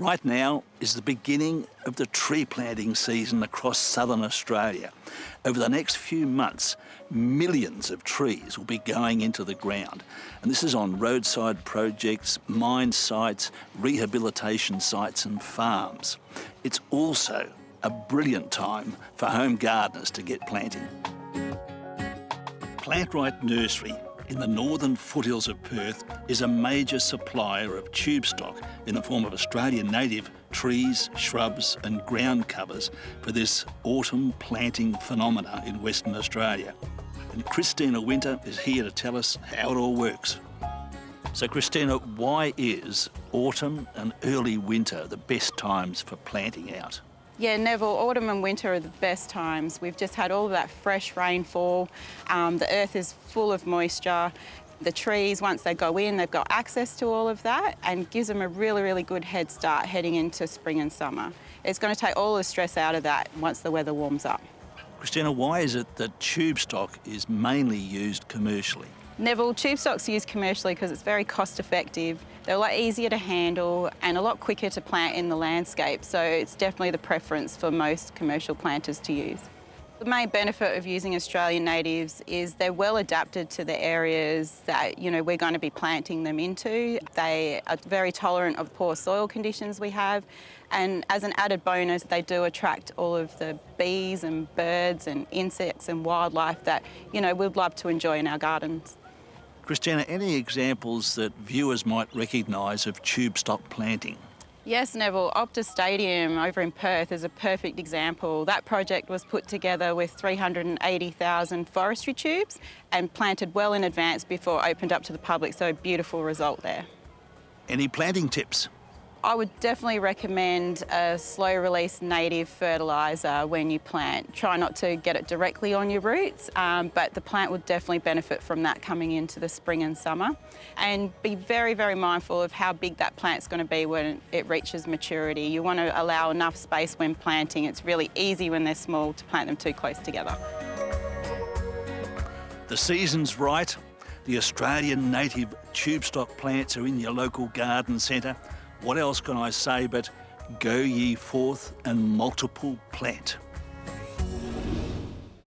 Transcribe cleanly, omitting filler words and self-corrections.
Right now is the beginning of the tree planting season across southern Australia. Over the next few months, millions of trees will be going into the ground. And this is on roadside projects, mine sites, rehabilitation sites and farms. It's also a brilliant time for home gardeners to get planting. Plantrite Nursery in the northern foothills of Perth is a major supplier of tubestock in the form of Australian native trees, shrubs and ground covers for this autumn planting phenomena in Western Australia. And Christina Winter is here to tell us how it all works. So Christina, why is autumn and early winter the best times for planting out? Yeah, Neville, autumn and winter are the best times. We've just had all of that fresh rainfall. The earth is full of moisture. The trees, once they go in, they've got access to all of that and gives them a really, really good head start heading into spring and summer. It's going to take all the stress out of that once the weather warms up. Christina, why is it that tubestock is mainly used commercially? Neville, tubestock's used commercially because it's very cost effective. They're a lot easier to handle and a lot quicker to plant in the landscape, so it's definitely the preference for most commercial planters to use. The main benefit of using Australian natives is they're well adapted to the areas that we're going to be planting them into. They are very tolerant of poor soil conditions we have, and as an added bonus they do attract all of the bees and birds and insects and wildlife that we'd love to enjoy in our gardens. Christina, any examples that viewers might recognise of tubestock planting? Yes, Neville. Optus Stadium over in Perth is a perfect example. That project was put together with 380,000 forestry tubes and planted well in advance before opened up to the public, so a beautiful result there. Any planting tips? I would definitely recommend a slow-release native fertiliser when you plant. Try not to get it directly on your roots, but the plant would definitely benefit from that coming into the spring and summer. And be very, very mindful of how big that plant's going to be when it reaches maturity. You want to allow enough space when planting. It's really easy when they're small to plant them too close together. The season's right. The Australian native tubestock plants are in your local garden centre. What else can I say but go ye forth and multiple plant?